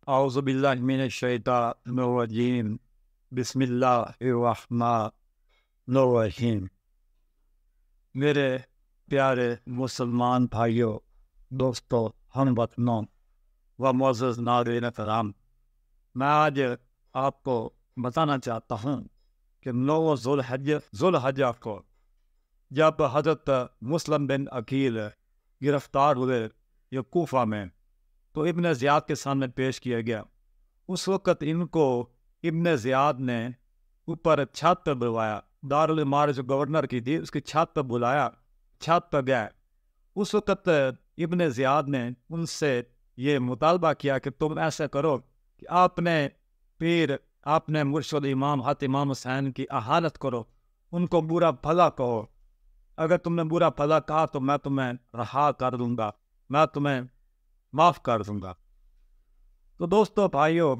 اعوذ باللہ من الشیطان الرجیم بسم اللہ الرحمن الرحیم۔ میرے پیارے مسلمان بھائیوں، دوستوں، ہم وطنوں و معزز ناظرین کرام، میں آج آپ کو بتانا چاہتا ہوں کہ 9 ذوالحجہ کو جب حضرت مسلم بن عقیل گرفتار ہوئے یہ کوفہ میں، تو ابن زیاد کے سامنے پیش کیا گیا۔ اس وقت ان کو ابن زیاد نے اوپر چھت پر بلوایا، دارالعمارت جو گورنر کی تھی اس کی چھت پر بلایا، چھت پر گیا۔ اس وقت ابن زیاد نے ان سے یہ مطالبہ کیا کہ تم ایسا کرو کہ اپنے پیر، اپنے مرشد امام حضرت امام حسین کی احانت کرو، ان کو برا بھلا کہو۔ اگر تم نے برا بھلا کہا تو میں تمہیں رہا کر دوں گا، میں تمہیں معاف کر دوں گا۔ تو دوستو بھائیوں،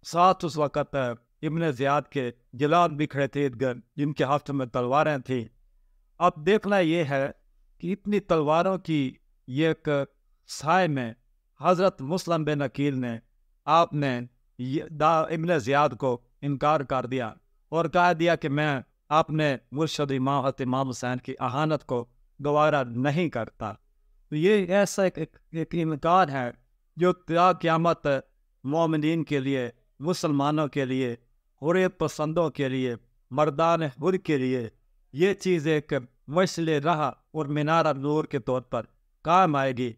ساتھ اس وقت ابن زیاد کے جلاد بھی کھڑے تھے جن کے ہاتھوں میں تلواریں تھیں۔ اب دیکھنا یہ ہے کہ اتنی تلواروں کی یہ ایک سائے میں حضرت مسلم بن عقیل نے آپ نے ابن زیاد کو انکار کر دیا اور کہہ دیا کہ میں اپنے مرشد امام حضرت امام حسین کی احانت کو گوارا نہیں کرتا۔ تو یہ ایسا ایک انکار ہے جو تا قیامت مومنین کے لیے، مسلمانوں کے لیے، حریت پسندوں کے لیے، مردان حر کے لیے یہ چیز ایک مشعل راہ اور مینار نور کے طور پر کام آئے گی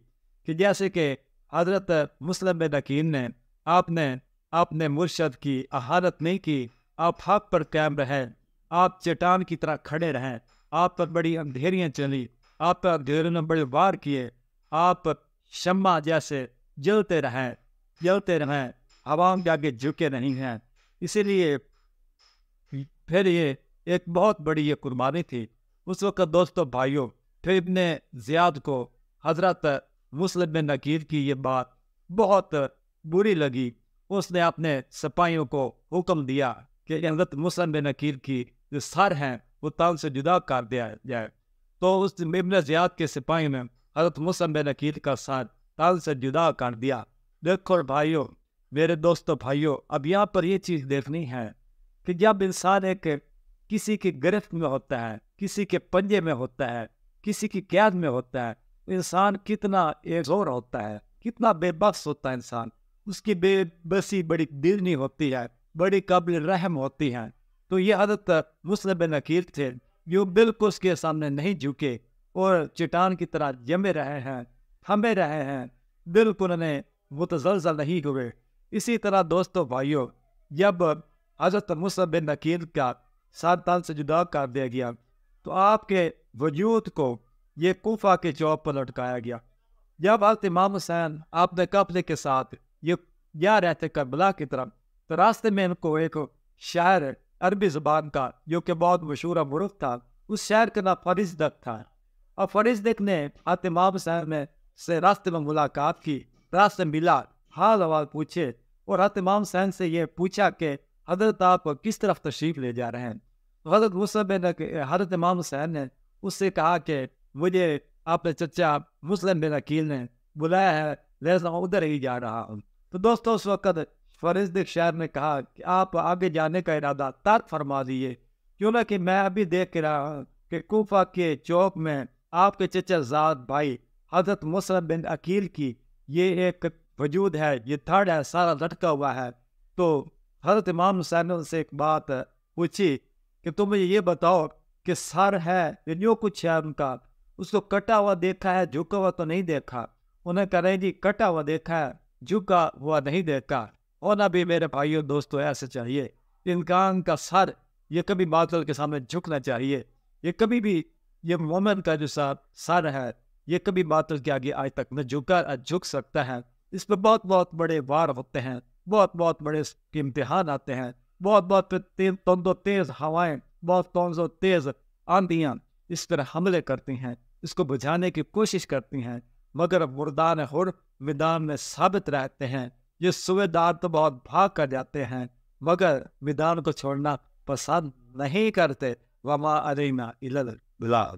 کہ جیسے کہ حضرت مسلم بن عقیل نے آپ نے اپنے مرشد کی احانت نہیں کی، آپ حق پر قائم رہیں، آپ چٹان کی طرح کھڑے رہیں، آپ پر بڑی اندھیریاں چلی، آپ پر اندھیروں نے بڑے وار کیے، آپ شمع جیسے جلتے رہیں، عوام کے آگے جھکے نہیں ہیں۔ اسی لیے پھر یہ ایک بہت بڑی یہ قربانی تھی۔ اس وقت دوستو بھائیوں، پھر ابن زیاد کو حضرت مسلم بن عقیل کی یہ بات بہت بری لگی۔ اس نے اپنے سپاہیوں کو حکم دیا کہ حضرت مسلم بن عقیل کی جو سر ہیں وہ تان سے جدا کر دیا جائے۔ تو اس ابن زیاد کے سپاہی میں حضرت مسلم بن عقیل کا سر تان سے جدا کر دیا۔ دیکھو بھائیوں، میرے دوستو بھائیوں، اب یہاں پر یہ چیز دیکھنی ہے کہ جب انسان ایک کسی کی گرفت میں ہوتا ہے، کسی کے پنجے میں ہوتا ہے، کسی کی قید میں ہوتا ہے، انسان کتنا ایک زور ہوتا ہے، کتنا بے بس ہوتا ہے انسان، اس کی بے بسی بڑی دلنی ہوتی ہے، بڑی قابل رحم ہوتی ہے۔ تو یہ حضرت مسلم بن عقیل تھے جو بالکل اس کے سامنے نہیں جھکے اور چٹان کی طرح جمے رہے ہیں، تھمے رہے ہیں، بالکل انہیں متزلزل نہیں ہوئے۔ اسی طرح دوستو بھائیوں، جب حضرت مسلم بن عقیل کا سر تان سے جدا کر دیا گیا تو آپ کے وجود کو یہ کوفہ کے چوک پر لٹکایا گیا۔ جب حضرت امام حسین اپنے قافلے کے ساتھ یہ جا رہے تھے کربلا کی طرف، تو راستے میں ان کو ایک شاعر عربی زبان کا جو کہ بہت مشہور معروف تھا، اس شاعر کا نام فرزدق تھا، اور فرزدق نے حضرت امام حسین سے راستے میں ملاقات کی، راستے ملا، حال احوال پوچھے اور حضرت امام حسین سے یہ پوچھا کہ حضرت آپ کس طرف تشریف لے جا رہے ہیں۔ تو حضرت حضرت امام حسین نے اس سے کہا کہ مجھے اپنے چچا مسلم بن عقیل نے بلایا ہے، لہذا میں ادھر ہی جا رہا ہوں۔ تو دوستو اس وقت فرزدق شاعر نے کہا کہ آپ آگے جانے کا ارادہ ترک فرما دیجیے، کیوں نہ کہ میں ابھی دیکھ رہا ہوں کہ کوفہ کے چوک میں آپ کے چچا زاد بھائی حضرت مسلم بن عقیل کی یہ ایک وجود ہے، یہ دھڑ ہے، سارا لٹکا ہوا ہے۔ تو حضرت امام حسین نے ان سے ایک بات پوچھی کہ تم مجھے یہ بتاؤ کہ سر ہے جو کچھ ہے ان کا، اس کو کٹا ہوا دیکھا ہے، جھکا ہوا تو نہیں دیکھا؟ انہیں کہہ رہے جی کٹا ہوا دیکھا ہے، جھکا ہوا نہیں دیکھا۔ ہونا بھی میرے بھائیوں دوستو ایسے چاہیے، انسان کا سر یہ کبھی باطل کے سامنے جھکنا چاہیے، یہ کبھی بھی یہ مومن کا جو سر ہے یہ کبھی باطل کے آگے آج تک نہ جھک سکتا ہے۔ اس پہ بہت بڑے وار ہوتے ہیں، بہت بڑے امتحان آتے ہیں، بہت تند و تیز ہوائیں، بہت تیز آندیاں اس پر حملے کرتی ہیں، اس کو بجھانے کی کوشش کرتی ہیں، مگر مردان حر میدان میں ثابت رہتے ہیں۔ یہ صوبے دار تو بہت بھاگ کر جاتے ہیں مگر میدان کو چھوڑنا پسند نہیں کرتے۔ وما علینا الا البلاغ۔